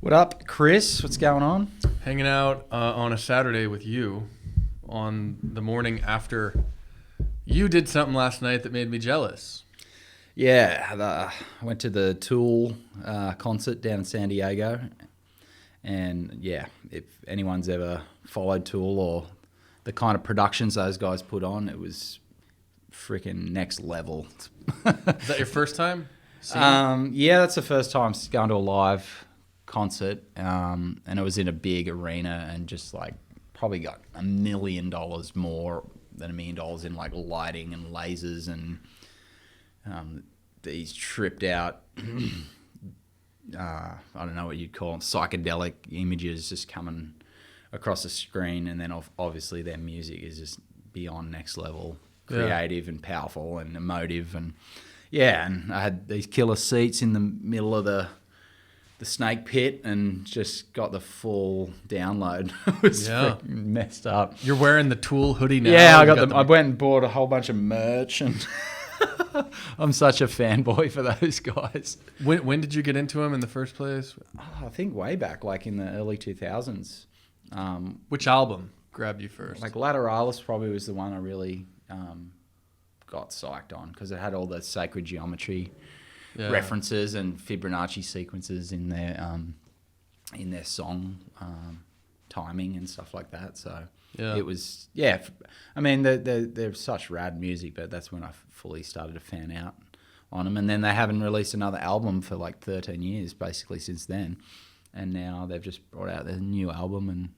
What up, Chris? What's going on? Hanging out on a Saturday with you on the morning after you did something last night that made me jealous. Yeah, I went to the Tool concert down in San Diego. And yeah, if anyone's ever followed Tool or the kind of productions those guys put on, it was freaking next level. Is that your first time seeing Yeah, that's the first time going to a live concert. And it was in a big arena and just like probably got $1 million more than $1 million in like lighting and lasers and these tripped out I don't know what you'd call them, psychedelic images just coming across the screen, and then obviously their music is just beyond next level, creative and powerful and emotive, and and I had these killer seats in the middle of the snake pit and just got the full download. It was freaking messed up. You're wearing the Tool hoodie now. Yeah, I went and bought a whole bunch of merch and I'm such a fanboy for those guys. When did you get into them in the first place? I think way back, like in the early 2000s. Which album grabbed you first? Like Lateralis probably was the one I really got psyched on because it had all the sacred geometry references and Fibonacci sequences in their song timing and stuff like that. So it was, I mean, they're such rad music, but that's when I fully started to fan out on them. And then they haven't released another album for like 13 years, basically, since then. And now they've just brought out their new album, and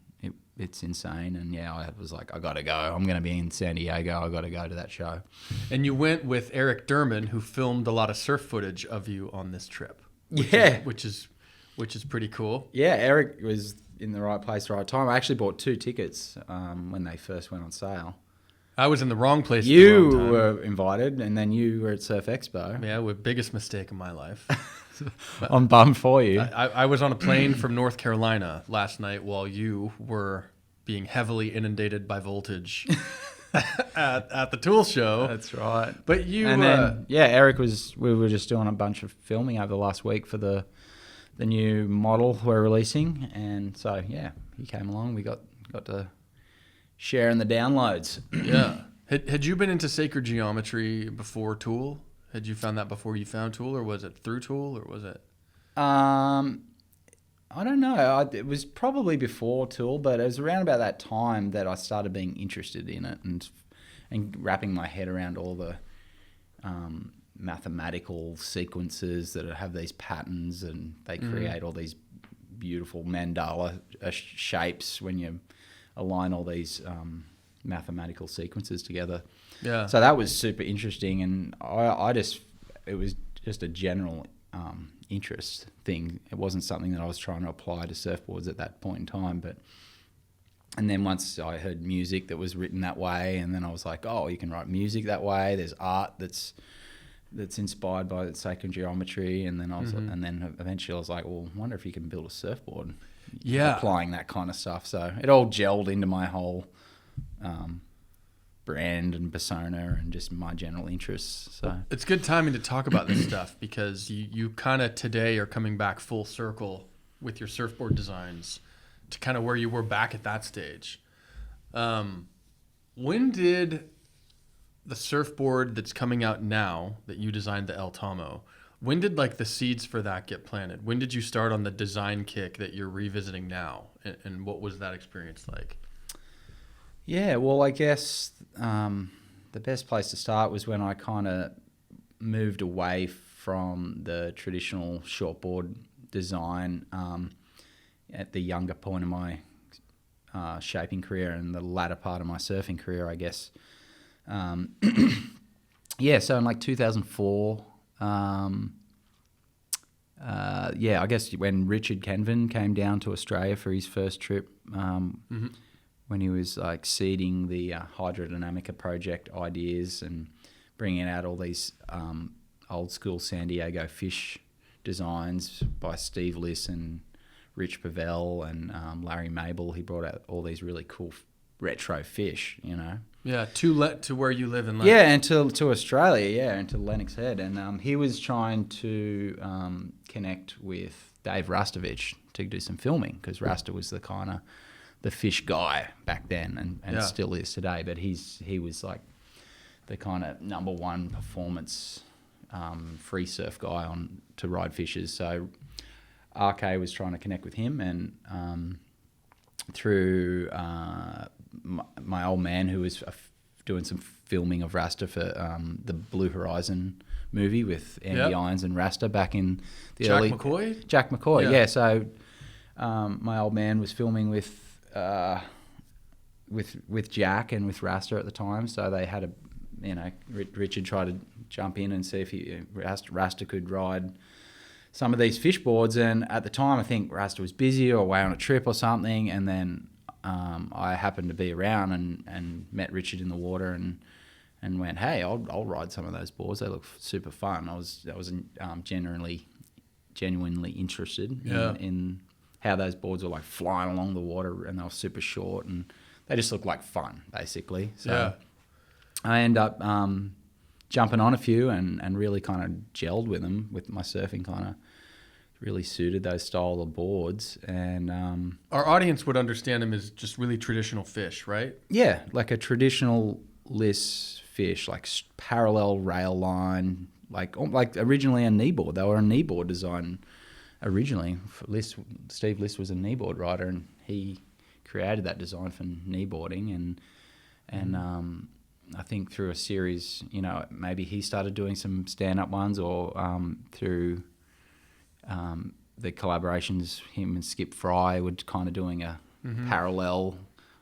it's insane. And I was like, I got to go. I'm going to be in San Diego. I got to go to that show. And you went with Eric Durman, who filmed a lot of surf footage of you on this trip. Which is pretty cool. Yeah, Eric was in the right place, right time. I actually bought 2 tickets when they first went on sale. I was in the wrong place. You were invited, and then you were at Surf Expo. Yeah, the biggest mistake of my life. I'm bummed for you. I was on a plane from North Carolina last night while you were being heavily inundated by voltage at the Tool show. That's right. But you... And then, Eric we were just doing a bunch of filming over the last week for the new model we're releasing. And so, he came along. We got to share in the downloads. Yeah. Had you been into sacred geometry before Tool? Had you found that before you found Tool, or was it through Tool, or was it? I don't know. It was probably before Tool, but it was around about that time that I started being interested in it and wrapping my head around all the mathematical sequences that have these patterns, and they create all these beautiful mandala shapes when you align all these mathematical sequences together. Yeah. So that was super interesting, and it was just a general interest thing. It wasn't something that I was trying to apply to surfboards at that point in time, and then once I heard music that was written that way, and then I was like, oh, you can write music that way. There's art that's inspired by sacred geometry, and then and then eventually I was like, well, I wonder if you can build a surfboard. Applying that kind of stuff. So it all gelled into my whole brand and persona and just my general interests. So it's good timing to talk about this stuff because you kind of today are coming back full circle with your surfboard designs to kind of where you were back at that stage. When did the surfboard that's coming out now that you designed, the El Tomo, when did like the seeds for that get planted? When did you start on the design kick that you're revisiting now? And what was that experience like? Yeah, well, I guess the best place to start was when I kind of moved away from the traditional shortboard design at the younger point of my shaping career and the latter part of my surfing career, I guess. So in like 2004... I guess when Richard Kenvin came down to Australia for his first trip, when he was like seeding the hydrodynamica project ideas and bringing out all these old school San Diego fish designs by Steve Liss and Rich Pavel and Larry Mabel, he brought out all these really cool retro fish, Yeah, to where you live in Lennox. Yeah, and to Australia, and to Lennox Head. And he was trying to connect with Dave Rastovich to do some filming, because Rasta was the kind of the fish guy back then, and still is today. But he was like the kind of number one performance free surf guy on to ride fishes. So RK was trying to connect with him, and through my old man, who was doing some filming of Rasta for the Blue Horizon movie with Andy Irons and Rasta back in the Jack early... McCoy? Jack McCoy, yeah. So my old man was filming with Jack and with Rasta at the time. So they had Richard tried to jump in and see if Rasta could ride some of these fish boards. And at the time, I think Rasta was busy or away on a trip or something. And then I happened to be around and met Richard in the water and went, hey, I'll ride some of those boards. They look super fun. I was genuinely interested in how those boards were like flying along the water, and they were super short and they just looked like fun, basically. So I end up jumping on a few and really kind of gelled with them. With my surfing kind of really suited those style of boards. And our audience would understand them as just really traditional fish, right? Yeah, like a traditional liss fish, like parallel rail line, like originally a kneeboard. They were a kneeboard design originally. Steve Liss was a kneeboard rider, and he created that design for kneeboarding. And I think through a series, maybe he started doing some stand-up ones, or through the collaborations, him and Skip Fry were kind of doing a parallel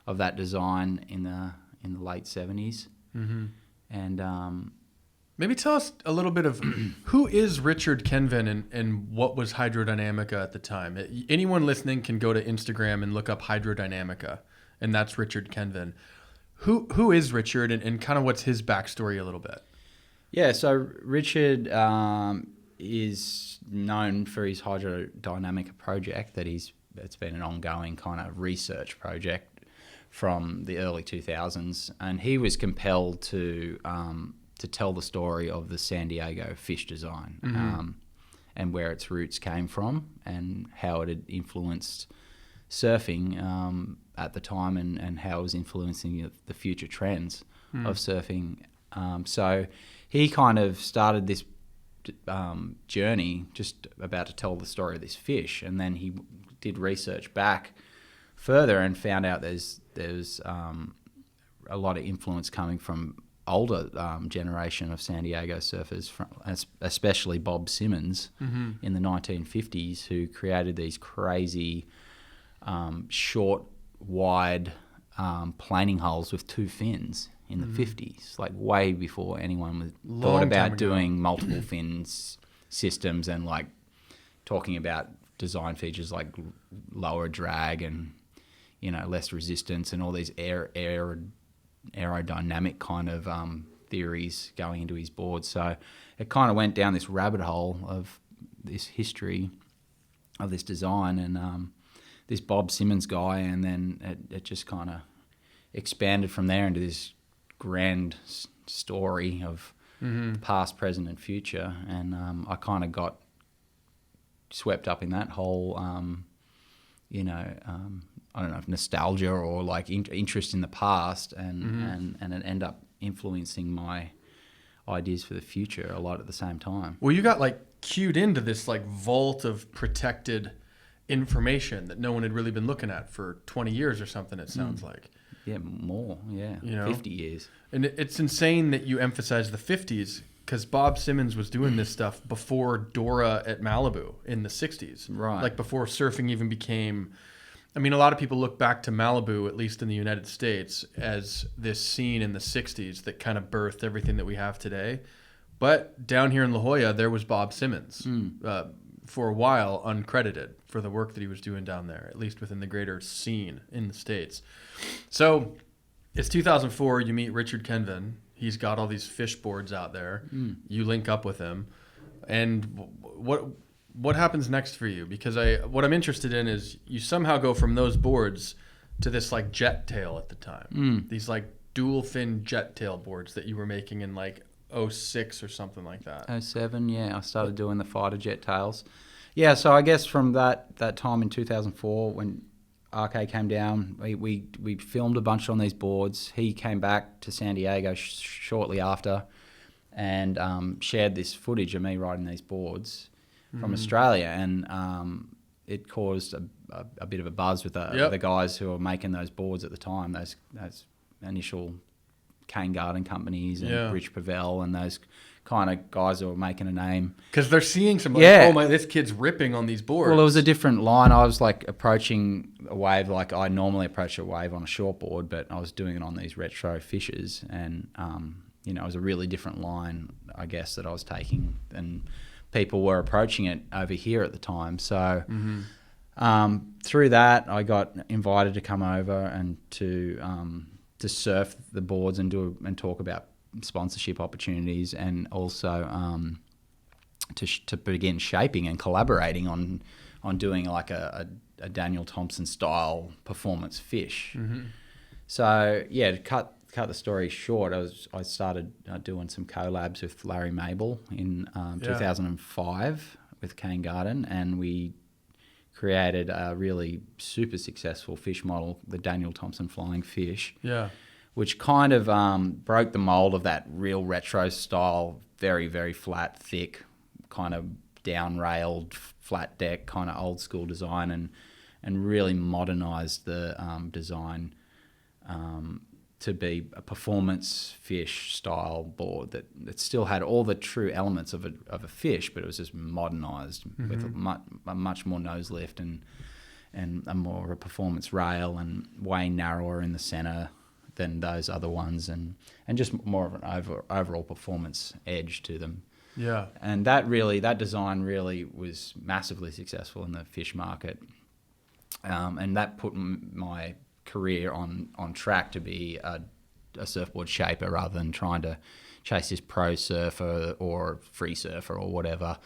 of that design in the late 70s. And maybe tell us a little bit of who is Richard Kenven and what was Hydrodynamica at the time. Anyone listening can go to Instagram and look up Hydrodynamica, and that's Richard Kenven. Who is Richard, and kind of what's his backstory a little bit? Yeah, so Richard is known for his Hydrodynamica project. It's been an ongoing kind of research project from the early 2000s, and he was compelled to tell the story of the San Diego fish design, and where its roots came from, and how it had influenced surfing at the time, and how it was influencing the future trends of surfing. So he kind of started this journey just about to tell the story of this fish, and then he did research back further and found out there's a lot of influence coming from older generation of San Diego surfers, especially Bob Simmons in the 1950s, who created these crazy short, wide planing hulls with two fins in the 50s, like way before anyone thought about doing multiple fins systems, and like talking about design features like lower drag and less resistance and all these aerodynamic kind of theories going into his board. So it kind of went down this rabbit hole of this history of this design, and this Bob Simmons guy, and then it just kind of expanded from there into this grand story of the past, present, and future. And I kind of got swept up in that whole, I don't know if nostalgia or like interest in the past, and it ended up influencing my ideas for the future a lot at the same time. Well, you got like cued into this like vault of protected information that no one had really been looking at for 20 years or something, it sounds like. Yeah, more. Yeah, 50 years. And it's insane that you emphasize the 50s, because Bob Simmons was doing this stuff before Dora at Malibu in the 60s. Right. Like before surfing even became... I mean, a lot of people look back to Malibu, at least in the United States, as this scene in the 60s that kind of birthed everything that we have today. But down here in La Jolla, there was Bob Simmons for a while, uncredited for the work that he was doing down there, at least within the greater scene in the States. So it's 2004. You meet Richard Kenven. He's got all these fish boards out there. You link up with him. And what happens next for you? Because what I'm interested in is you somehow go from those boards to this like jet tail at the time. These like dual fin jet tail boards that you were making in like 06 or something like that. 07, yeah. I started doing the fighter jet tails. Yeah, so I guess from that time in 2004 when RK came down, we filmed a bunch on these boards. He came back to San Diego shortly after and shared this footage of me riding these boards from Australia, and it caused a bit of a buzz with the guys who were making those boards at the time, those initial cane garden companies and Rich Pavel and those kind of guys who were making a name. Because they're seeing somebody, this kid's ripping on these boards. Well, it was a different line. I was like approaching a wave like I normally approach a wave on a short board, but I was doing it on these retro fishers, and it was a really different line, I guess, that I was taking, and people were approaching it over here at the time. So through that, I got invited to come over and to surf the boards and talk about sponsorship opportunities, and also to begin shaping and collaborating on doing like a Daniel Thomson style performance fish. So yeah, to cut the story short, I started doing some collabs with Larry Mabel in 2005 with Cane Garden, and we created a really super successful fish model, the Daniel Thomson Flying Fish. Yeah. Which kind of broke the mold of that real retro style, very, very flat, thick, kind of down-railed, flat deck, kind of old school design, and really modernized the design to be a performance fish style board that still had all the true elements of a fish, but it was just modernized with a much more nose lift and a more of a performance rail, and way narrower in the center than those other ones, and just more of an overall performance edge to them. Yeah. And that design really was massively successful in the fish market. And that put my career on track to be a surfboard shaper rather than trying to chase this pro surfer or free surfer or whatever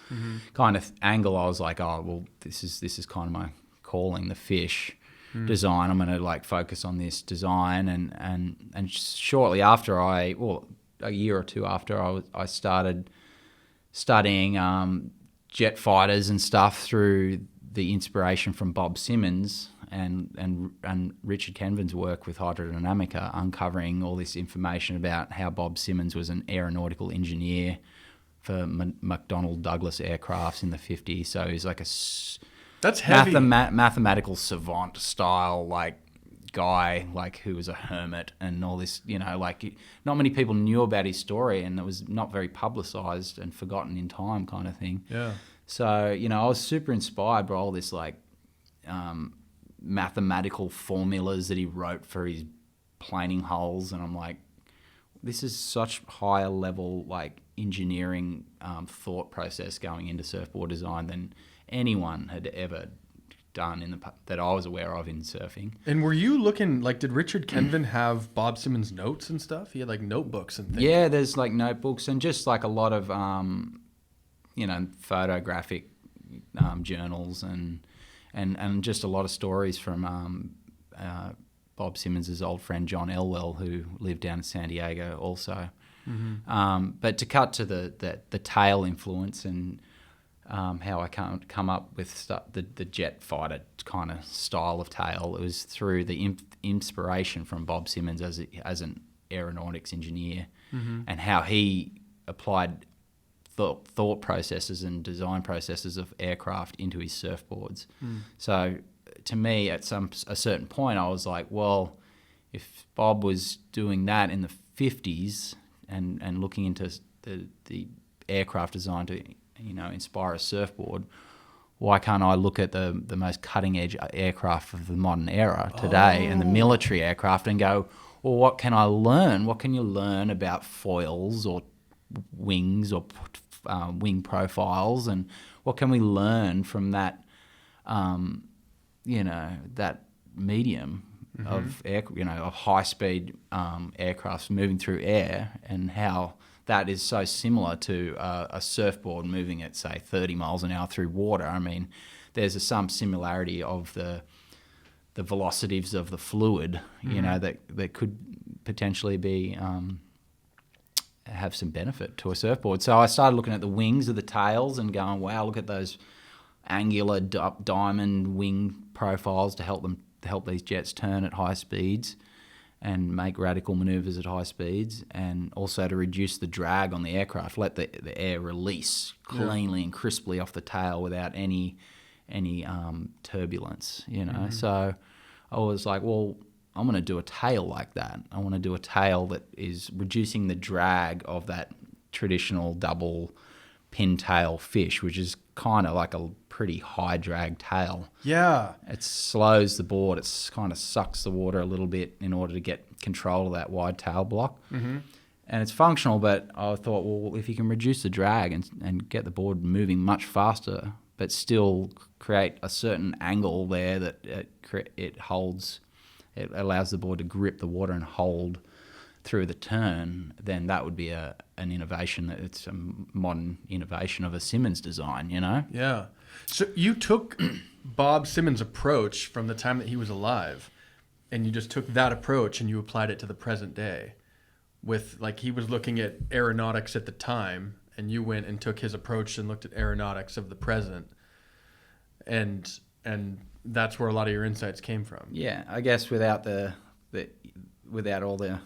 kind of angle. I was like, oh, well, this is kind of my calling, the fish design. I'm going to like focus on this design, and shortly after a year or two after I started studying jet fighters and stuff through the inspiration from Bob Simmons and Richard Kenvin's work with Hydrodynamica, uncovering all this information about how Bob Simmons was an aeronautical engineer for McDonnell Douglas aircrafts in the 50s. So he's like that's heavy. Mathematical savant style, like guy, like who was a hermit and all this, like not many people knew about his story, and it was not very publicized and forgotten in time kind of thing. Yeah. So, I was super inspired by all this like mathematical formulas that he wrote for his planing holes, and I'm like, this is such higher level like engineering thought process going into surfboard design than anyone had ever done that I was aware of in surfing. And were you looking, like, did Richard Kenvin have Bob Simmons notes and stuff? He had like notebooks and things. Yeah, there's like notebooks and just like a lot of photographic journals and just a lot of stories from Bob Simmons' old friend John Elwell, who lived down in San Diego also. But to cut to the tail influence and how I come up with the jet fighter kind of style of tail, it was through the inspiration from Bob Simmons as an aeronautics engineer, and how he applied thought processes and design processes of aircraft into his surfboards. So to me, at a certain point, I was like, well, if Bob was doing that in the 50s and looking into the aircraft design to inspire a surfboard, why can't I look at the most cutting edge aircraft of the modern era today and the military aircraft and go, well, what can I learn? What can you learn about foils or wings or wing profiles, and what can we learn from that that medium of of high speed aircrafts moving through air, and how that is so similar to a surfboard moving at, say, 30 miles an hour through water. I mean, there's some similarity of the velocities of the fluid, that could potentially be have some benefit to a surfboard. So I started looking at the wings of the tails and going, wow, look at those angular diamond wing profiles to help these jets turn at high speeds and make radical maneuvers at high speeds, and also to reduce the drag on the aircraft, let the air release cleanly and crisply off the tail without any turbulence, you know. So I was like, well, I'm going to do a tail like that. I want to do a tail that is reducing the drag of that traditional double pintail fish, which is kind of like a pretty high drag tail. Yeah. It slows the board. It kind of sucks the water a little bit in order to get control of that wide tail block. Mm-hmm. And it's functional, but I thought, well, if you can reduce the drag and get the board moving much faster, but still create a certain angle there that it holds, it allows the board to grip the water and hold through the turn, then that would be an innovation. It's a modern innovation of a Simmons design, you know? Yeah. So you took Bob Simmons' approach from the time that he was alive, and you just took that approach and you applied it to the present day. With, like, he was looking at aeronautics at the time, and you went and took his approach and looked at aeronautics of the present. And that's where a lot of your insights came from. Yeah, I guess without without all the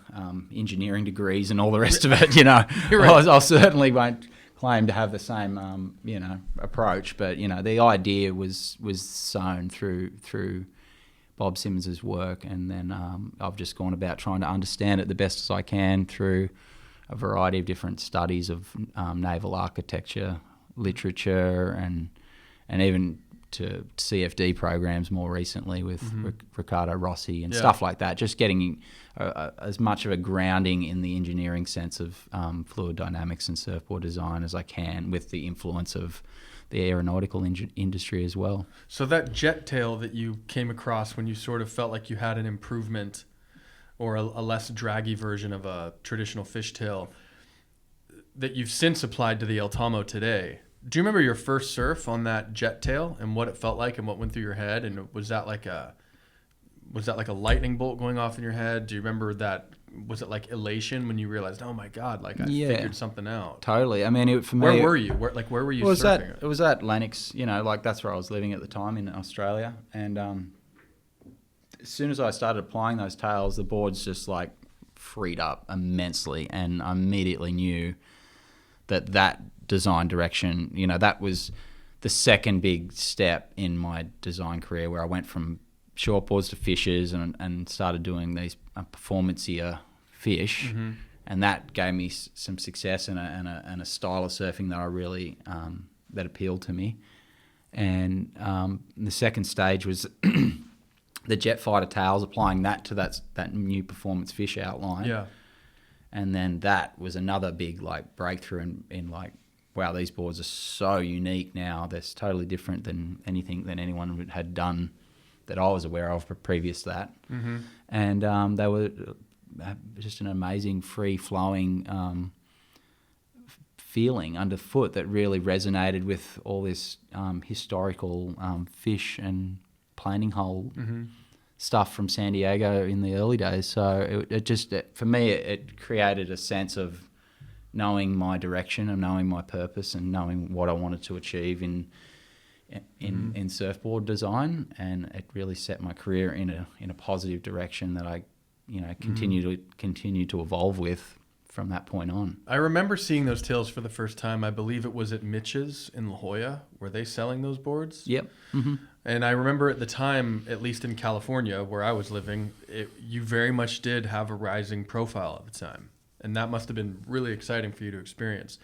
engineering degrees and all the rest of it, you know, right. I certainly won't claim to have the same, you know, approach. But, you know, the idea was sown through Bob Simmons's work, and then I've just gone about trying to understand it the best as I can through a variety of different studies of naval architecture, literature, and even to CFD programs more recently with Riccardo Rossi and stuff like that, just getting as much of a grounding in the engineering sense of fluid dynamics and surfboard design as I can, with the influence of the aeronautical industry as well. So that jet tail that you came across when you sort of felt like you had an improvement or a less draggy version of a traditional fishtail that you've since applied to the El Tomo today, do you remember your first surf on that jet tail and what it felt like and what went through your head? And was that like a lightning bolt going off in your head? Do you remember that? Was it like elation when you realized, oh my God, like I figured something out? Totally. I mean, for me, where were you? Where were you surfing? It was at Lennox, you know, like that's where I was living at the time in Australia. And as soon as I started applying those tails, the boards just like freed up immensely, and I immediately knew that design direction, you know, that was the second big step in my design career, where I went from shortboards to fishers and started doing these performanceier fish, and that gave me some success and a style of surfing that I really that appealed to me. And the second stage was the jet fighter tails, applying that to that new performance fish outline. Yeah. And then that was another big like breakthrough in like, wow, these boards are so unique now. They're totally different than anything that anyone had done that I was aware of previous to that. Mm-hmm. And they were just an amazing free-flowing feeling underfoot that really resonated with all this historical fish and planing hole stuff from San Diego in the early days. So for me, it created a sense of knowing my direction and knowing my purpose and knowing what I wanted to achieve in surfboard design, and it really set my career in a positive direction that I, you know, continue to evolve with from that point on. I remember seeing those tails for the first time. I believe it was at Mitch's in La Jolla. Were they selling those boards? Yep. Mm-hmm. And I remember at the time, at least in California where I was living, you very much did have a rising profile at the time. And that must have been really exciting for you to experience.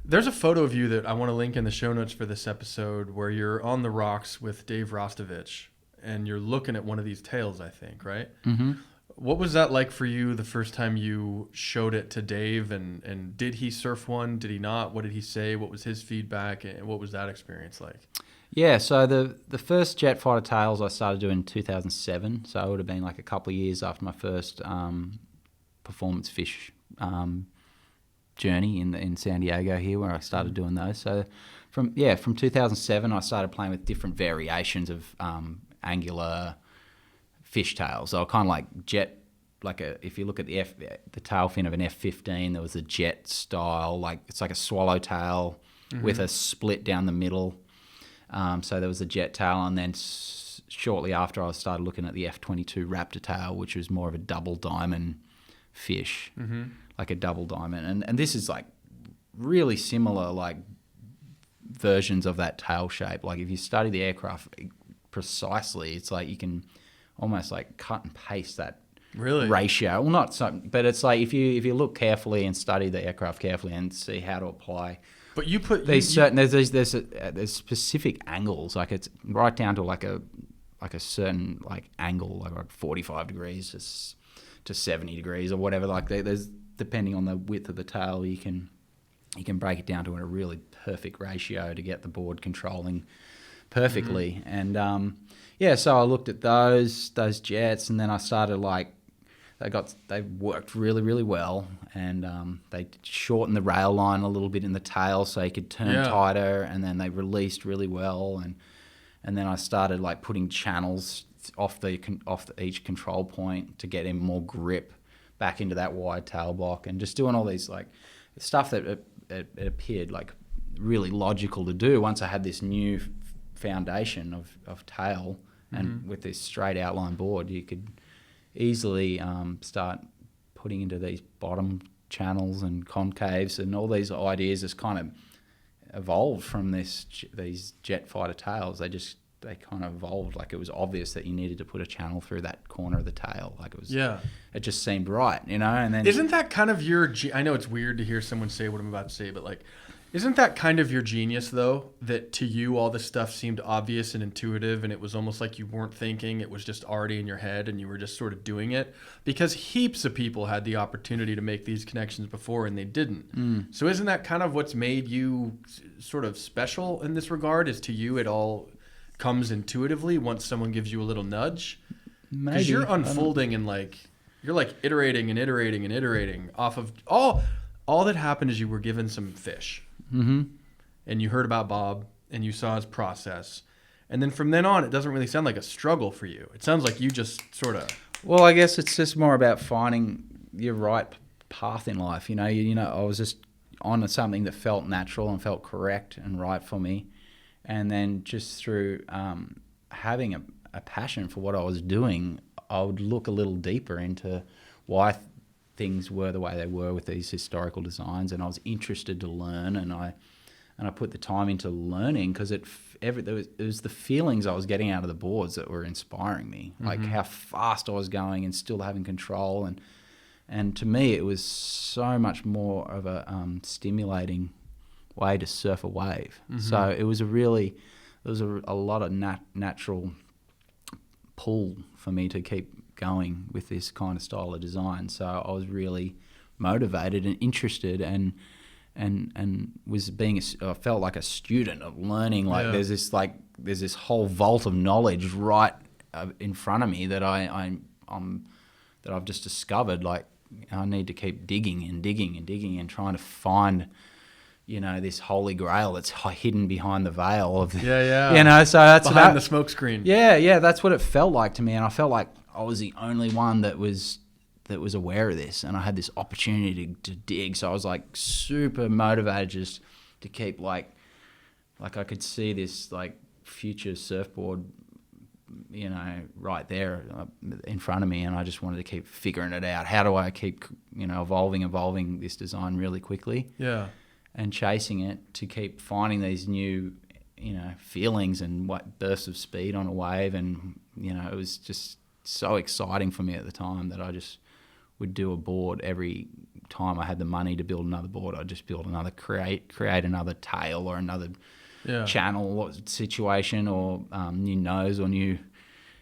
There's a photo of you that I want to link in the show notes for this episode where you're on the rocks with Dave Rostovich and you're looking at one of these tails, I think, right? Mm-hmm. What was that like for you the first time you showed it to Dave? And did he surf one? Did he not? What did he say? What was his feedback? And what was that experience like? Yeah, so the first jet fighter tails I started doing in 2007. So it would have been like a couple of years after my first performance fish journey in San Diego here, where I started doing those. So from 2007 I started playing with different variations of angular fish tails. So kind of like jet, if you look at the tail fin of an F-15, there was a jet style, like it's like a swallowtail with a split down the middle. So there was a jet tail, and then shortly after, I started looking at the F22 Raptor tail, which was more of a double diamond fish, like a double diamond. And this is like really similar, like versions of that tail shape. Like if you study the aircraft precisely, it's like you can almost like cut and paste that ratio. Well, not so, but it's like if you look carefully and study the aircraft carefully and see how to apply. But you put there's specific angles, like it's right down to like a certain like angle, like 45 degrees to 70 degrees or whatever. Like there's, depending on the width of the tail, you can break it down to a really perfect ratio to get the board controlling perfectly. And so I looked at those jets, and then I started like they worked really, really well, and they shortened the rail line a little bit in the tail so you could turn tighter, and then they released really well, and then I started like putting channels off each control point to get in more grip back into that wide tail block, and just doing all these like stuff that it appeared like really logical to do once I had this new foundation of tail, and with this straight outline board, you could easily start putting into these bottom channels and concaves, and all these ideas just kind of evolved from these jet fighter tails. They kind of evolved. Like it was obvious that you needed to put a channel through that corner of the tail. Like it just seemed right, you know. And then isn't that kind of your? I know it's weird to hear someone say what I'm about to say, but like, isn't that kind of your genius though? That to you all this stuff seemed obvious and intuitive, and it was almost like you weren't thinking; it was just already in your head, and you were just sort of doing it. Because heaps of people had the opportunity to make these connections before, and they didn't. So isn't that kind of what's made you sort of special in this regard? Is to you it all comes intuitively once someone gives you a little nudge? Because you're unfolding and like you're like iterating and iterating and iterating off of all that happened is you were given some fish, and you heard about Bob and you saw his process, and then from then on it doesn't really sound like a struggle for you. It sounds like you just sort of, well, I guess it's just more about finding your right path in life. You know, I was just on something that felt natural and felt correct and right for me. And then just through having a passion for what I was doing, I would look a little deeper into why things were the way they were with these historical designs, and I was interested to learn, and I put the time into learning because it was the feelings I was getting out of the boards that were inspiring me, like how fast I was going and still having control, and to me it was so much more of a stimulating way to surf a wave. So it was a lot of natural pull for me to keep going with this kind of style of design. So I was really motivated and interested, and was I felt like a student of learning. Like there's this whole vault of knowledge right in front of me that I've just discovered. Like I need to keep digging and digging and digging and trying to find, you know, this holy grail that's hidden behind the veil of you know, so that's behind the smoke screen. That's what it felt like to me, and I felt like I was the only one that was aware of this, and I had this opportunity to dig. So I was like super motivated just to keep like I could see this like future surfboard, you know, right there in front of me, and I just wanted to keep figuring it out. How do I keep, you know, evolving this design really quickly? And chasing it to keep finding these new, you know, feelings and what bursts of speed on a wave. And, you know, it was just so exciting for me at the time that I just would do a board every time I had the money to build another board. I'd just build another, create another tail or another channel or situation, or new nose or new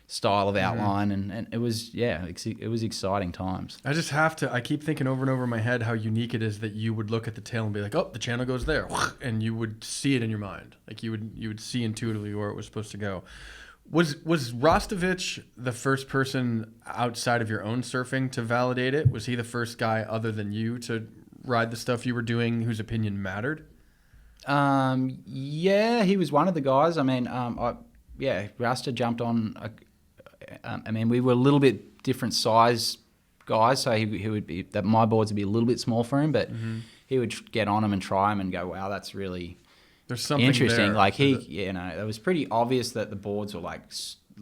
style of outline, and it was it was exciting times. I keep thinking over and over in my head how unique it is that you would look at the tail and be like, oh, the channel goes there, and you would see it in your mind, like you would see intuitively where it was supposed to go. Was Rostovich the first person outside of your own surfing to validate it? Was he the first guy other than you to ride the stuff you were doing whose opinion mattered? He was one of the guys. I mean, Rasta jumped on. I mean, we were a little bit different size guys, so he would be that my boards would be a little bit small for him, but he would get on them and try them and go, wow, that's really, There's something interesting. there. Like it was pretty obvious that the boards were like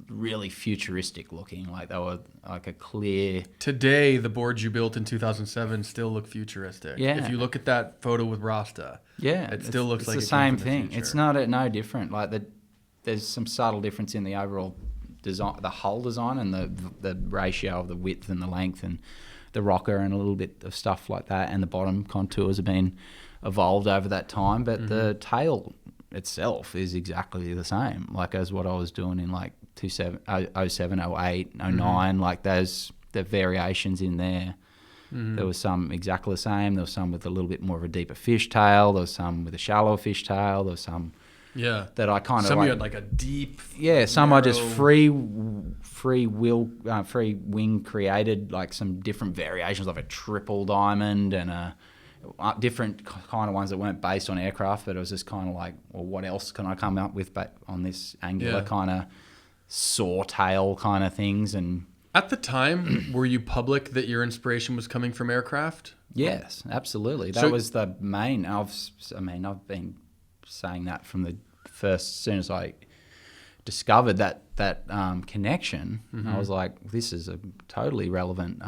really futuristic looking. Like they were like a clear. Today, the boards you built in 2007 still look futuristic. Yeah. If you look at that photo with Rasta, Yeah, it still looks like the it came same from the thing. future. It's no different. Like there's some subtle difference in the overall design, the hull design, and the ratio of the width and the length, and the rocker, and a little bit of stuff like that. And the bottom contours have been evolved over that time, but the tail itself is exactly the same, like as what I was doing in like 07, 08, 09. Like the variations in there. There was some exactly the same. There was some with a little bit more of a deeper fish tail. There was some with a shallower fish tail. There was some that I kind of some like. you had like a deep. Yeah, some I just narrow- free wing created, like some different variations of a triple diamond and a different kind of ones that weren't based on aircraft, but it was just kind of like, well, what else can I come up with on this angular kind of saw tail kind of things? And At the time, were you public that your inspiration was coming from aircraft? yes, absolutely. That was the main. I've been saying that from the first, as soon as I discovered that connection. I was like, this is a totally relevant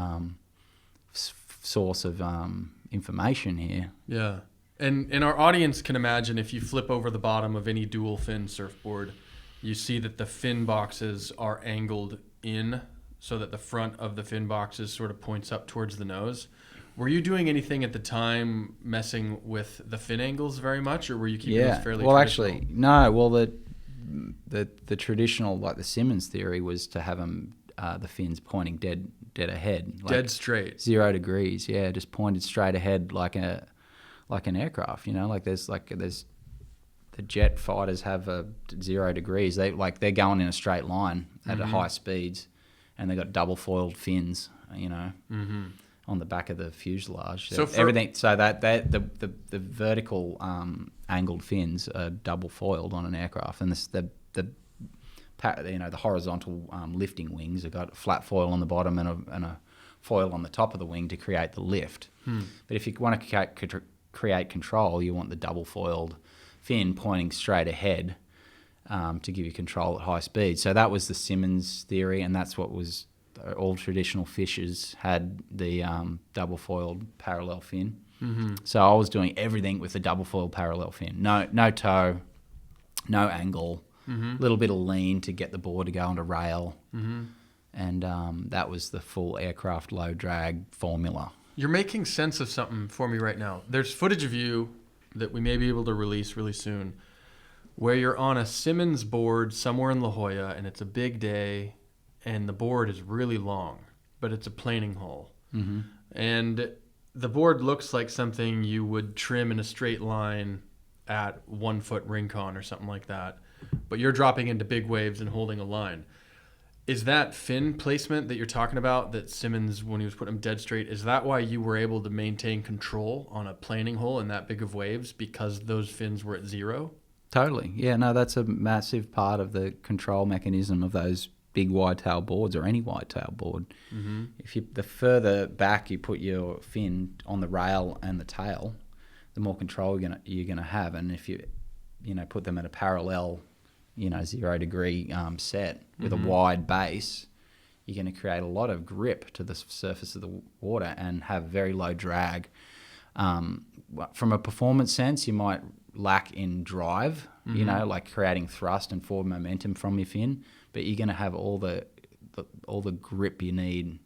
source of information here. Yeah. And our audience can imagine, if you flip over the bottom of any dual fin surfboard, you see that the fin boxes are angled in so that the front of the fin boxes sort of points up towards the nose. Were you doing anything at the time messing with the fin angles very much, or were you keeping those fairly traditional? Actually, no. Well, the traditional, like the Simmons theory, was to have them the fins pointing dead ahead, like dead straight, 0 degrees. Yeah, just pointed straight ahead, like an aircraft. You know, like there's the jet fighters have 0 degrees. They're going in a straight line at high speeds, and they got double foiled fins. You know. On the back of the fuselage, so everything. So that the vertical angled fins are double foiled on an aircraft, and the horizontal lifting wings have got a flat foil on the bottom and a foil on the top of the wing to create the lift. But if you want to create control, you want the double foiled fin pointing straight ahead to give you control at high speed. So that was the Simmons theory, and that's what was. All traditional fishers had the double foiled parallel fin. So I was doing everything with the double foiled parallel fin. No toe, no angle, little bit of lean to get the board to go on a rail. And that was the full aircraft low drag formula. You're making sense of something for me right now. There's footage of you that we may be able to release really soon where you're on a Simmons board somewhere in La Jolla, and it's a big day, and the board is really long, but it's a planing hole. And the board looks like something you would trim in a straight line at 1 foot rincon or something like that, but you're dropping into big waves and holding a line. Is that fin placement that you're talking about, that Simmons, when he was putting them dead straight, is that why you were able to maintain control on a planing hole in that big of waves, because those fins were at 0? Totally. Yeah, no, that's a massive part of the control mechanism of those big wide-tail boards, or any wide-tail board. If the further back you put your fin on the rail and the tail, the more control you're gonna have. And if you put them at a parallel, 0 degree set with a wide base, you're going to create a lot of grip to the surface of the water and have very low drag. From a performance sense, you might lack in drive, like creating thrust and forward momentum from your fin, but you're going to have all the grip you need,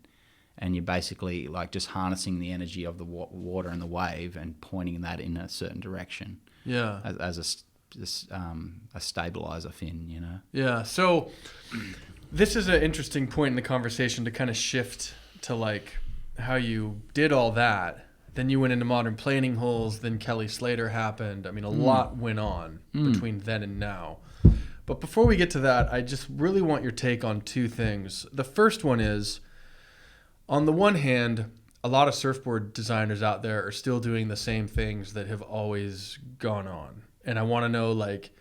and you're basically like just harnessing the energy of the water and the wave and pointing that in a certain direction. Yeah. As a stabilizer fin, Yeah. So this is an interesting point in the conversation to kind of shift to like how you did all that. Then you went into modern planing holes. Then Kelly Slater happened. I mean, a lot went on between then and now. But before we get to that, I just really want your take on two things. The first one is, on the one hand, a lot of surfboard designers out there are still doing the same things that have always gone on. And I want to know, like,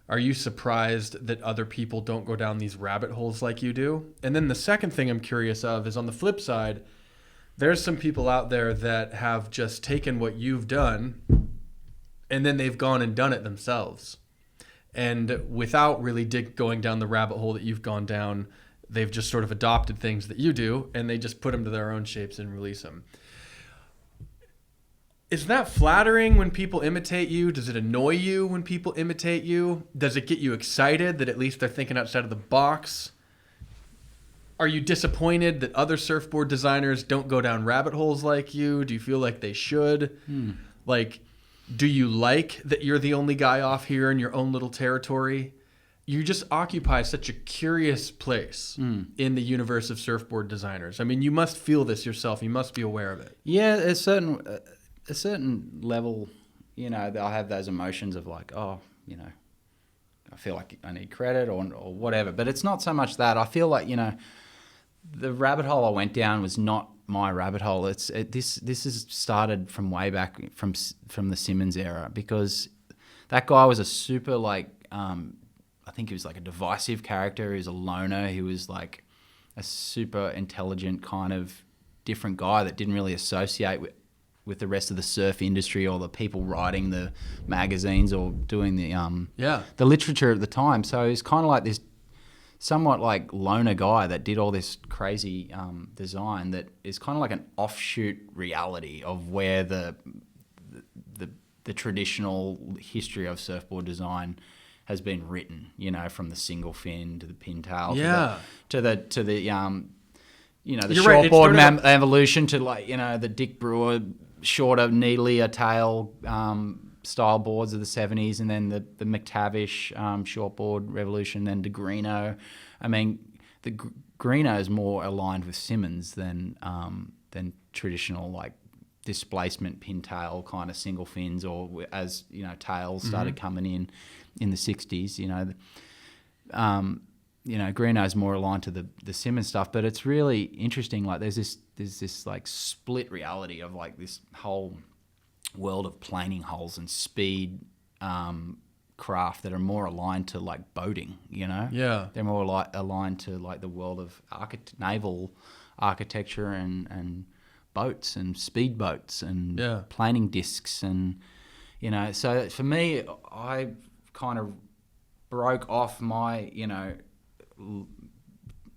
are you surprised that other people don't go down these rabbit holes like you do? And then the second thing I'm curious of is, on the flip side, there's some people out there that have just taken what you've done and then they've gone and done it themselves. And without really going down the rabbit hole that you've gone down, they've just sort of adopted things that you do, and they just put them to their own shapes and release them. Is that flattering when people imitate you? Does it annoy you when people imitate you? Does it get you excited that at least they're thinking outside of the box? Are you disappointed that other surfboard designers don't go down rabbit holes like you? Do you feel like they should? Like, do you like that you're the only guy off here in your own little territory? You just occupy such a curious place in the universe of surfboard designers. I mean, you must feel this yourself. You must be aware of it. Yeah, a certain level, you know, I have those emotions of like, oh, you know, I feel like I need credit or whatever. But it's not so much that. I feel like, you know, the rabbit hole I went down was not my rabbit hole. This has started from way back from the Simmons era, because that guy was a super like I think he was like a divisive character. He was a loner. He was like a super intelligent kind of different guy that didn't really associate with the rest of the surf industry or the people writing the magazines or doing the literature at the time. So he's kind of like this somewhat like loner guy that did all this crazy design that is kind of like an offshoot reality of where the traditional history of surfboard design has been written, you know, from the single fin to the pintail to the you know, the shortboard evolution to, like, you know, the Dick Brewer shorter, needlier tail style boards of the 70s, and then the McTavish shortboard revolution, then the Greeno. I mean, the Greeno is more aligned with Simmons than traditional, like, displacement pintail kind of single fins, or as, you know, tails started coming in the 60s, you know. You know, Greeno's more aligned to the Simmons stuff, but it's really interesting. Like, there's this like split reality of like this whole world of planing holes and speed craft that are more aligned to like boating, you know? Yeah. They're more aligned to like the world of naval architecture and boats and speed boats and planing discs, and, you know, so for me, I kind of broke off my, you know,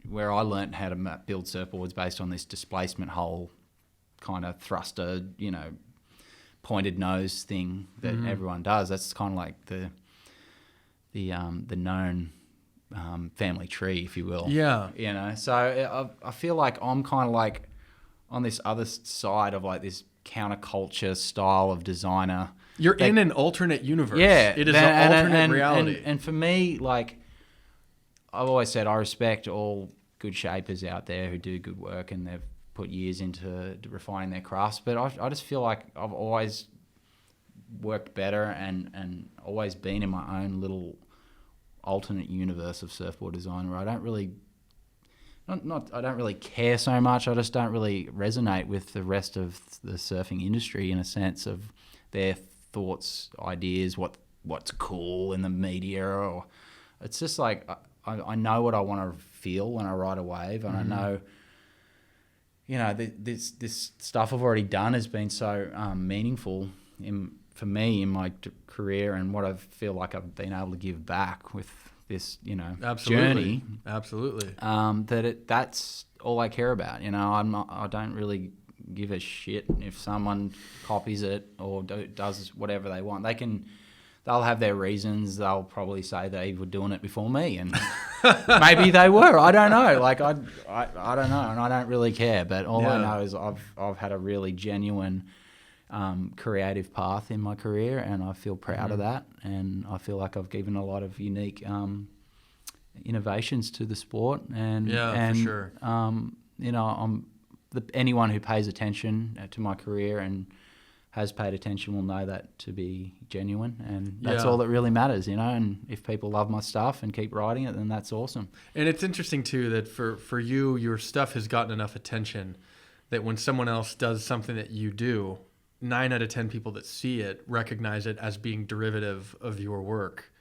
where I learnt how to build surfboards based on this displacement hole kind of thruster, you know, pointed nose thing that everyone does. That's kind of like the known family tree, if you will. Yeah. You know, so I feel like I'm kind of like on this other side of like this counterculture style of designer. You're in an alternate universe. Yeah. It is an alternate reality. And for me, like, I've always said I respect all good shapers out there who do good work and they've put years into refining their crafts. But I just feel like I've always worked better and always been in my own little alternate universe of surfboard design where I don't really I don't really care so much. I just don't really resonate with the rest of the surfing industry in a sense of their thoughts, ideas, what's cool in the media, or it's just like I know what I want to feel when I ride a wave, and I know, you know, this stuff I've already done has been so meaningful for me in my career, and what I feel like I've been able to give back with this, you know, journey. Absolutely. That's all I care about. You know, I don't really give a shit if someone copies it or does whatever they want. They'll have their reasons. They'll probably say they were doing it before me, and maybe they were. I don't know. Like I don't know, and I don't really care. But all I know is I've had a really genuine creative path in my career, and I feel proud of that. And I feel like I've given a lot of unique innovations to the sport. And for sure. You know, anyone who pays attention to my career and has paid attention will know that to be genuine, and that's all that really matters, you know. And if people love my stuff and keep writing it, then that's awesome. And it's interesting too that for you, your stuff has gotten enough attention that when someone else does something that you do, 9 out of 10 people that see it recognize it as being derivative of your work.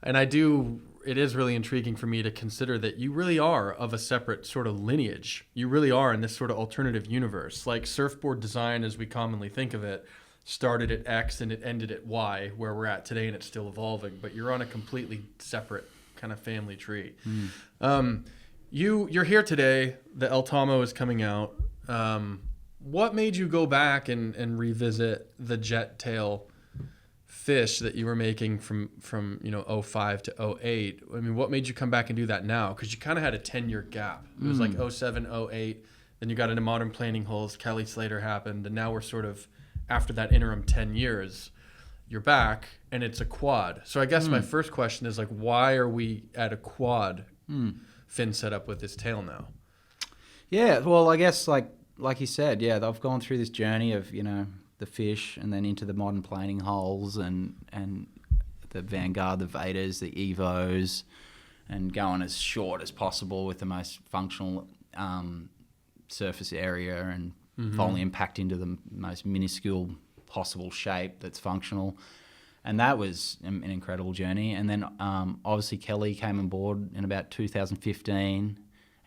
And it is really intriguing for me to consider that you really are of a separate sort of lineage. You really are in this sort of alternative universe. Like surfboard design, as we commonly think of it, started at X and it ended at Y, where we're at today, and it's still evolving. But you're on a completely separate kind of family tree. You're here today. The El Tomo is coming out. What made you go back and revisit the jet tail fish that you were making from 05 to 08? I mean, what made you come back and do that now? Because you kind of had a 10-year gap. It was like 07, 08. Then you got into modern planing hulls. Kelly Slater happened, and now we're sort of after that interim 10 years. You're back, and it's a quad. So I guess my first question is, like, why are we at a quad fin setup with this tail now? Yeah, well, I guess like you said, yeah, I've gone through this journey of, the fish and then into the modern planing hulls and the Vanguard, the Vedas, the Evos, and going as short as possible with the most functional surface area and volume packed into the most minuscule possible shape that's functional. And that was an incredible journey. And then obviously Kelly came on board in about 2015,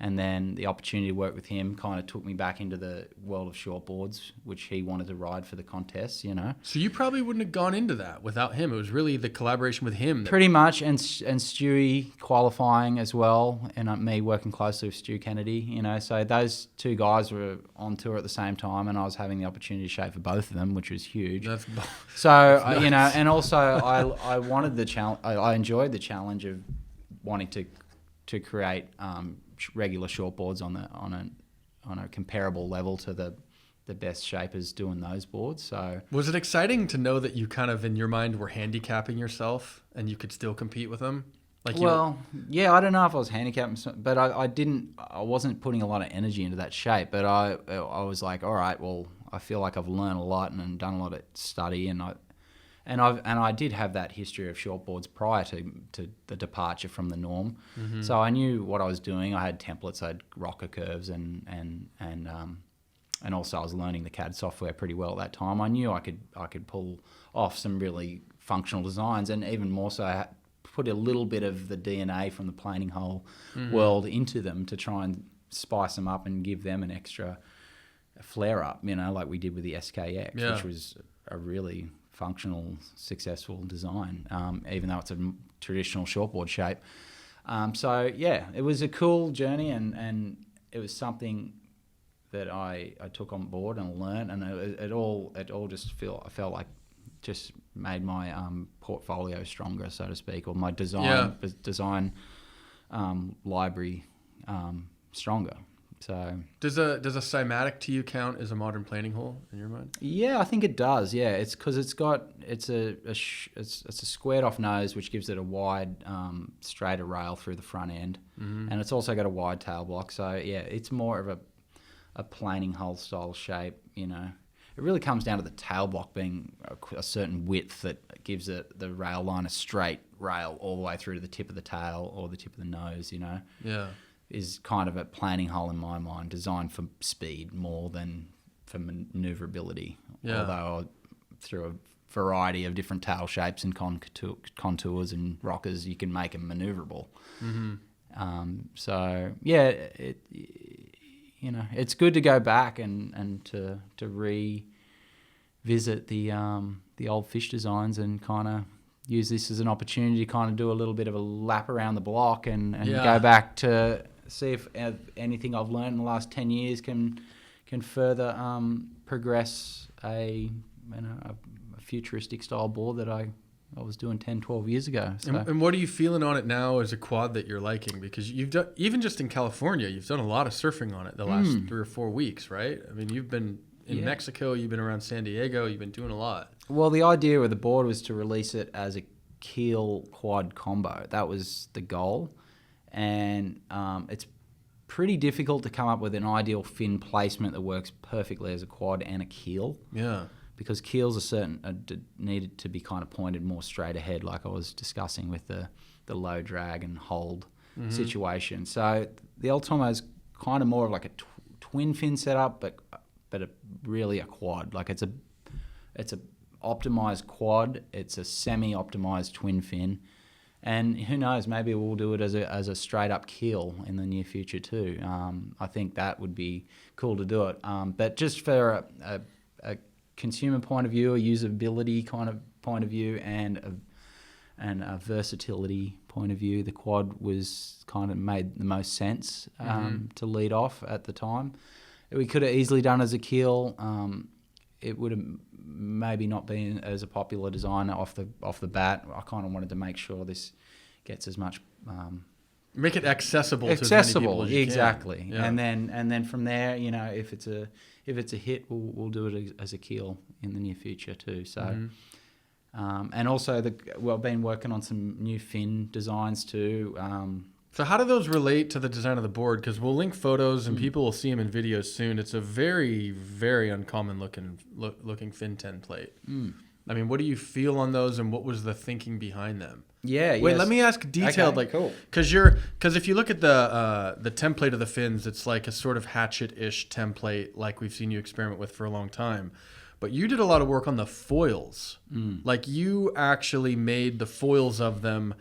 and then the opportunity to work with him kind of took me back into the world of shortboards, which he wanted to ride for the contests, So you probably wouldn't have gone into that without him. It was really the collaboration with him. Pretty much, and Stewie qualifying as well, and me working closely with Stu Kennedy, So those two guys were on tour at the same time, and I was having the opportunity to shape for both of them, which was huge. That's nice. And also I wanted the challenge. I enjoyed the challenge of wanting to create regular shortboards on a comparable level to the best shapers doing those boards. So was it exciting to know that you kind of in your mind were handicapping yourself and you could still compete with them? Yeah, I don't know if I was handicapped, but I wasn't putting a lot of energy into that shape. But I was like, all right, well, I feel like I've learned a lot and done a lot of study, and I did have that history of shortboards prior to the departure from the norm. So I knew what I was doing. I had templates, I had rocker curves, and also I was learning the CAD software pretty well at that time. I knew I could pull off some really functional designs, and even more so, I put a little bit of the DNA from the planing hull world into them to try and spice them up and give them an extra flare up, like we did with the SKX, which was a really functional, successful design, even though it's a traditional shortboard shape. It was a cool journey, and it was something that I took on board and learned, and it all just felt like just made my portfolio stronger, so to speak, or my design library stronger. So does a cymatic to you count as a modern planing hull in your mind? Yeah, I think it does. Yeah, it's because it's a squared off nose, which gives it a wide straighter rail through the front end, and it's also got a wide tail block. So yeah, it's more of a planing hull style shape. It really comes down to the tail block being a certain width that gives it the rail line a straight rail all the way through to the tip of the tail or the tip of the nose. Yeah. Is kind of a planing hull in my mind, designed for speed more than for maneuverability. Yeah. Although through a variety of different tail shapes and contours and rockers, you can make them maneuverable. It's good to go back and to revisit the old fish designs and kind of use this as an opportunity to kind of do a little bit of a lap around the block and go back to see if anything I've learned in the last 10 years can further progress a futuristic style board that I was doing 10, 12 years ago. So. And what are you feeling on it now as a quad that you're liking? Because you've done, even just in California, you've done a lot of surfing on it the last 3 or 4 weeks, right? I mean, you've been in Mexico, you've been around San Diego, you've been doing a lot. Well, the idea with the board was to release it as a keel quad combo. That was the goal. And it's pretty difficult to come up with an ideal fin placement that works perfectly as a quad and a keel. Yeah. Because keels needed to be kind of pointed more straight ahead, like I was discussing with the low drag and hold situation. So the El Tomo is kind of more of like a twin fin setup, but really a quad. Like it's a optimized quad. It's a semi-optimized twin fin. And who knows, maybe we'll do it as a straight up keel in the near future too. I think that would be cool to do it. But just for a consumer point of view, a usability kind of point of view, and a versatility point of view, the quad was kind of made the most sense to lead off at the time. We could have easily done as a keel. It would have maybe not been as a popular design off the bat. I kind of wanted to make sure this gets as much make it accessible to as many people as you exactly. can. Yeah. And then from there, if it's a hit, we'll do it as a keel in the near future too. So. And also, I've been working on some new fin designs too. So how do those relate to the design of the board? Because we'll link photos and people will see them in videos soon. It's a very, very uncommon looking fin template. I mean, what do you feel on those, and what was the thinking behind them? Yeah. Wait, let me ask detailed, okay, cool. Because if you look at the template of the fins, it's like a sort of hatchet-ish template, like we've seen you experiment with for a long time. But you did a lot of work on the foils. Like you actually made the foils of them,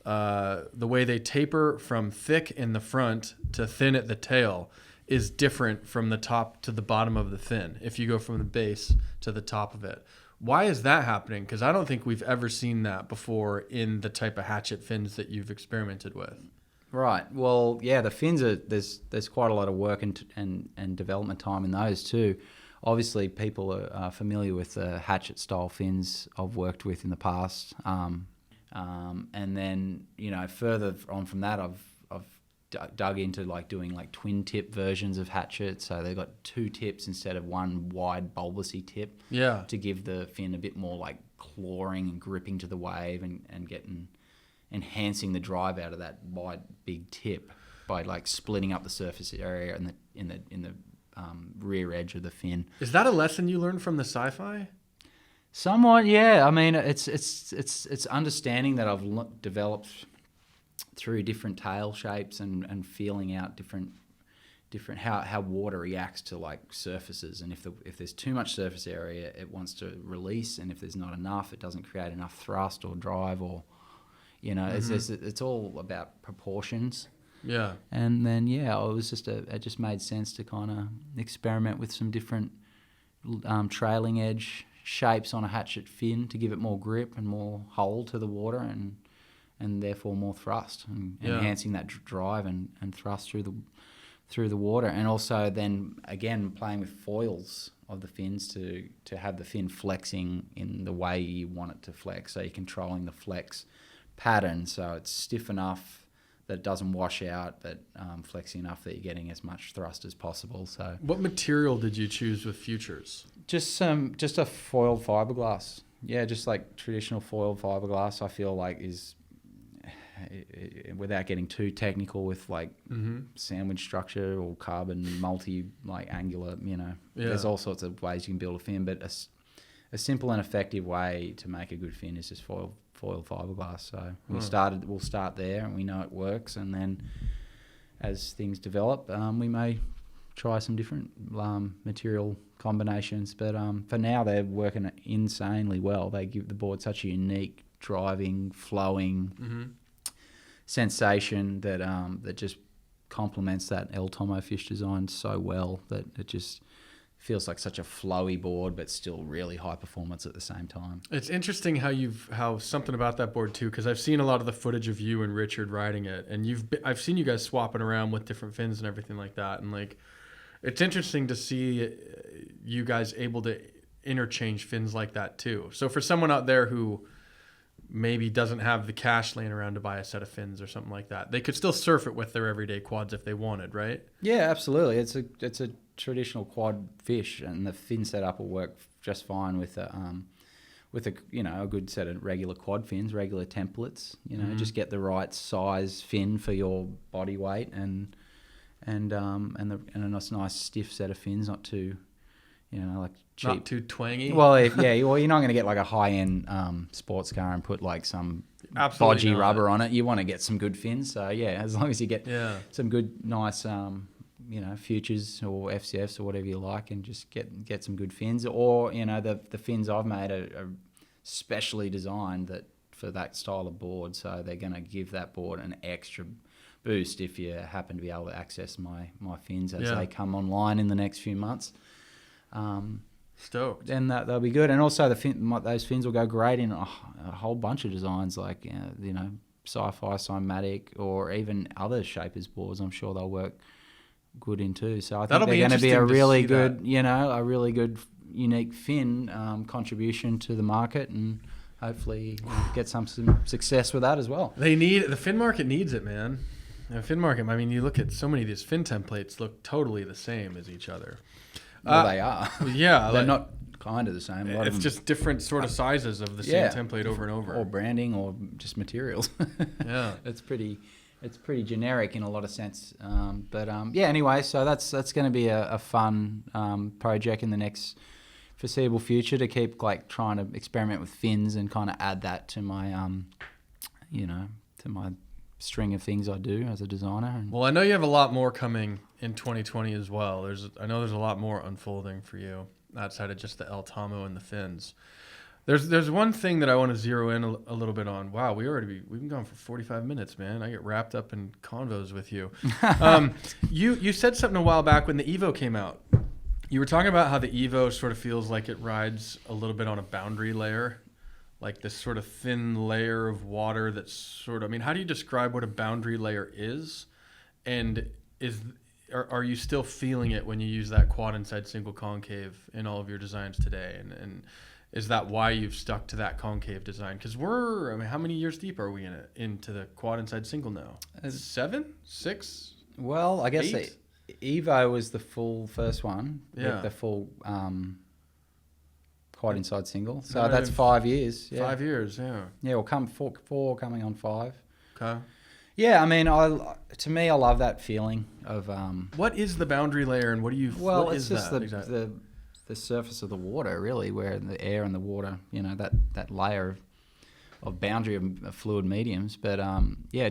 the way they taper from thick in the front to thin at the tail is different from the top to the bottom of the fin if you go from the base to the top of it. Why is that happening? Because I don't think we've ever seen that before in the type of hatchet fins that you've experimented with. Right. Well, yeah, the fins there's quite a lot of work and development time in those too. Obviously, people are familiar with the hatchet style fins I've worked with in the past, and then further on from that, I've dug into like doing like twin tip versions of hatchets. So they've got two tips instead of one wide bulbousy tip. Yeah. To give the fin a bit more like clawing and gripping to the wave and enhancing the drive out of that wide big tip by like splitting up the surface area in the rear edge of the fin. Is that a lesson you learned from the sci-fi? Somewhat, yeah. I mean, it's understanding that I've developed through different tail shapes and feeling out different how water reacts to like surfaces, and if there's too much surface area, it wants to release, and if there's not enough, it doesn't create enough thrust or drive, or it's all about proportions. Yeah. And then it just made sense to kind of experiment with some different trailing edge shapes on a hatchet fin to give it more grip and more hold to the water and therefore more thrust and enhancing that drive and thrust through the water. And also then again playing with foils of the fins to have the fin flexing in the way you want it to flex. So you're controlling the flex pattern so it's stiff enough that it doesn't wash out, but flexy enough that you're getting as much thrust as possible. So, what material did you choose with Futures? Just a foiled fiberglass. Yeah, just like traditional foiled fiberglass. I feel like is, without getting too technical with like sandwich structure or carbon angular. There's all sorts of ways you can build a fin, but a simple and effective way to make a good fin is just foiled fiberglass. So we'll start there, and we know it works, and then as things develop, we may try some different material combinations. But for now, they're working insanely well. They give the board such a unique driving, flowing sensation that just complements that El Tomo fish design so well that it just feels like such a flowy board, but still really high performance at the same time. It's interesting how something about that board too, because I've seen a lot of the footage of you and Richard riding it, and I've seen you guys swapping around with different fins and everything like that, and like it's interesting to see you guys able to interchange fins like that too. So for someone out there who maybe doesn't have the cash laying around to buy a set of fins or something like that, they could still surf it with their everyday quads if they wanted, right? Yeah, absolutely. It's a traditional quad fish, and the fin setup will work just fine with a good set of regular quad fins, regular templates. Just get the right size fin for your body weight and a nice stiff set of fins, not too like cheap, not too twangy. Well, you're not going to get like a high-end sports car and put like some bodgy rubber on it. You want to get some good fins. So as long as you get some good, nice, Futures or FCFs or whatever you like, and just get some good fins. Or the fins I've made are specially designed that for that style of board. So they're going to give that board an extra boost if you happen to be able to access my fins as they come online in the next few months. Stoked. then they'll be good. And also those fins will go great in a whole bunch of designs, like sci-fi, cymatic, or even other shapers boards. I'm sure they'll work good in too. So I think they're going to be a really good, a really good unique fin contribution to the market, and hopefully get some success with that as well. The fin market needs it, man. The fin market. I mean, you look at so many of these fin templates look totally the same as each other. Well, they are. Yeah, they're not kind of the same. It's just different sort of sizes of the same template over and over, or branding, or just materials. Yeah, it's pretty generic in a lot of sense. Anyway, so that's going to be a fun project in the next foreseeable future, to keep like trying to experiment with fins and kind of add that to my to my string of things I do as a designer. Well, I know you have a lot more coming in 2020 as well. I know there's a lot more unfolding for you outside of just the El Tomo and the fins. There's one thing that I want to zero in a little bit on. Wow, we've been gone for 45 minutes, man. I get wrapped up in convos with you. You said something a while back when the Evo came out. You were talking about how the Evo sort of feels like it rides a little bit on a boundary layer, like this sort of thin layer of water that's sort of, I mean, how do you describe what a boundary layer is? And are you still feeling it when you use that quad inside single concave in all of your designs today? And is that why you've stuck to that concave design? Because how many years deep are we into the quad inside single now? 7, 6? Well, I guess 8? Evo was the full first one. Yeah. The full quad inside single. So that's 5 years. Yeah. 5 years, yeah. Yeah, we'll come four coming on 5. Okay. Yeah, I mean, to me, I love that feeling of. What is the boundary layer, and what do you? Well, what it's is just that exactly? the surface of the water, really, where the air and the water, that layer of boundary of fluid mediums. But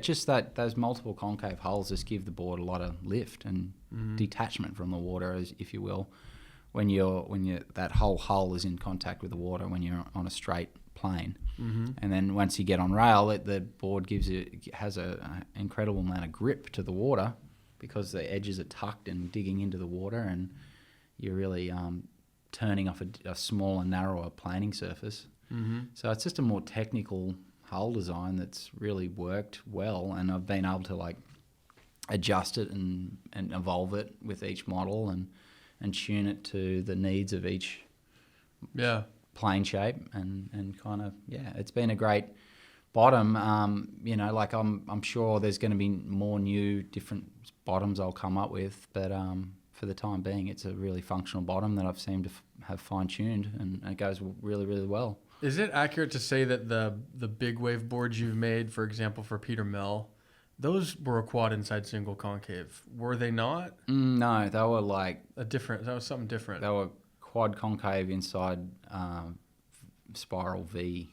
just those multiple concave hulls just give the board a lot of lift and detachment from the water, if you will, when that whole hull is in contact with the water when you're on a straight plane. Mm-hmm. And then once you get on rail, the board has an incredible amount of grip to the water, because the edges are tucked and digging into the water, and you're really turning off a smaller, narrower planing surface. Mm-hmm. So it's just a more technical hull design that's really worked well, and I've been able to adjust it and evolve it with each model and tune it to the needs of each plane shape, and kind of it's been a great bottom. I'm sure there's going to be more new different bottoms I'll come up with, but for the time being, it's a really functional bottom that I've seemed to have fine-tuned, and it goes really, really well. Is it accurate to say that the big wave boards you've made, for example, for Peter Mell, those were a quad inside single concave? Were they not? No, they were that was something different. They were quad concave inside spiral V.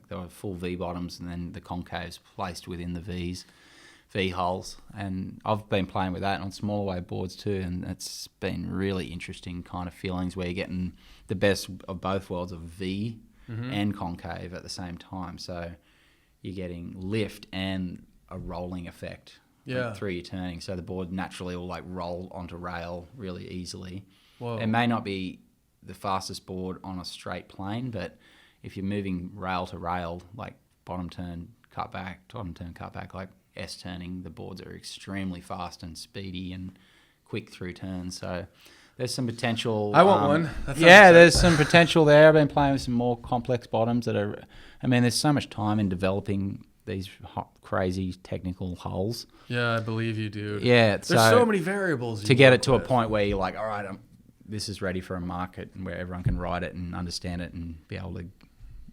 They were full V bottoms, and then the concaves placed within the V hulls. And I've been playing with that on smaller wave boards too, and it's been really interesting kind of feelings where you're getting the best of both worlds of V and concave at the same time. So you're getting lift and a rolling effect through your turning. So the board naturally will roll onto rail really easily. Whoa. It may not be the fastest board on a straight plane, but if you're moving rail to rail, like bottom turn, cut back, like S turning, the boards are extremely fast and speedy and quick through turns. So there's some potential. I want one. There's some potential there. I've been playing with some more complex bottoms there's so much time in developing these crazy technical hulls. Yeah, I believe you, dude. Yeah. There's so many variables. To get it to a point where you're like, all right, this is ready for a market, and where everyone can ride it and understand it and be able to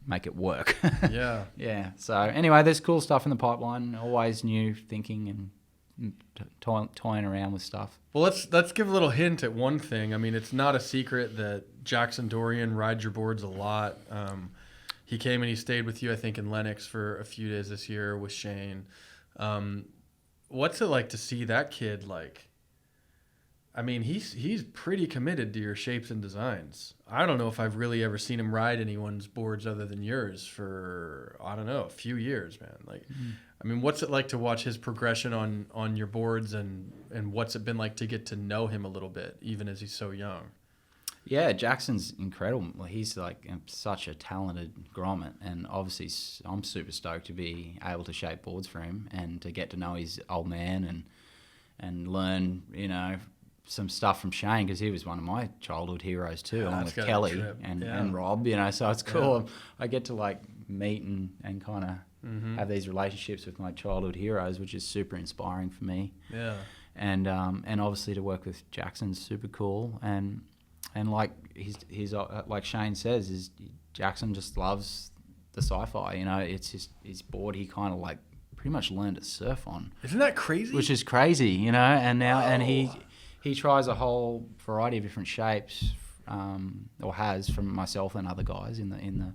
make it work. Yeah. Yeah. So anyway, there's cool stuff in the pipeline. Always new thinking and toying around with stuff. Well, let's give a little hint at one thing. I mean, it's not a secret that Jackson Dorian rides your boards a lot. He came and he stayed with you, I think, in Lenox for a few days this year with Shane. What's it like to see that kid? I mean, he's pretty committed to your shapes and designs. I don't know if I've really ever seen him ride anyone's boards other than yours for, I don't know, a few years, man. I mean, what's it like to watch his progression on your boards, and what's it been like to get to know him a little bit, even as he's so young? Yeah, Jackson's incredible. Well, he's like such a talented grommet, and obviously I'm super stoked to be able to shape boards for him and to get to know his old man and learn, some stuff from Shane, because he was one of my childhood heroes too, along with Kelly and Rob. So it's cool. I get to like meet and kind of have these relationships with my childhood heroes, which is super inspiring for me. Yeah. And obviously to work with Jackson's super cool, and like he's like Shane says, is Jackson just loves the sci-fi. It's his board. He kind of like pretty much learned to surf on. Isn't that crazy? Which is crazy, and now and he tries a whole variety of different shapes, or has, from myself and other guys in the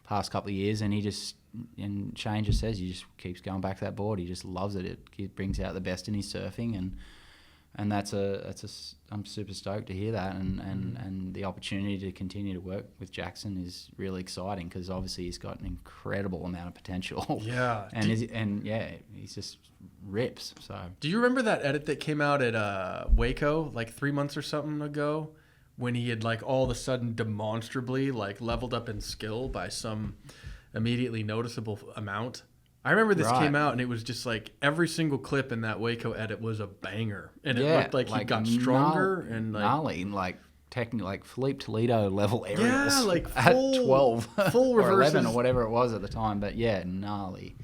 past couple of years, and Shane just says he just keeps going back to that board. He just loves it. It brings out the best in his surfing, and I'm super stoked to hear that, and the opportunity to continue to work with Jackson is really exciting, because obviously he's got an incredible amount of potential. Yeah. He's just rips. So do you remember that edit that came out at Waco like 3 months or something ago, when he had like all of a sudden demonstrably like leveled up in skill by some immediately noticeable amount? I remember this came out, and it was just like every single clip in that Waco edit was a banger, and it looked like he got stronger and like gnarly, like technically like Philippe Toledo level aerials. Yeah, like at 12 full or reverses. 11 or whatever it was at the time. But yeah, gnarly,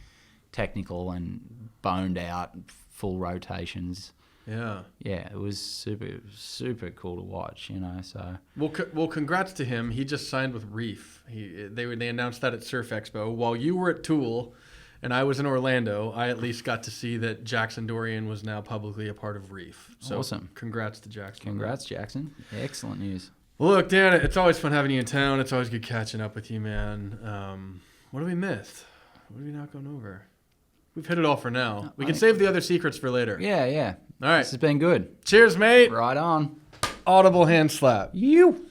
technical and boned out, full rotations. Yeah, it was super cool to watch. So well, congrats to him. He just signed with Reef. They announced that at Surf Expo while you were at Tool. And I was in Orlando. I at least got to see that Jackson Dorian was now publicly a part of Reef. So awesome. Congrats to Jackson. Congrats, Jackson. Excellent news. Well, look, Dan, it's always fun having you in town. It's always good catching up with you, man. What have we missed? What have we not gone over? We've hit it all for now. We can save the other secrets for later. Yeah. All right. This has been good. Cheers, mate. Right on. Audible hand slap. You.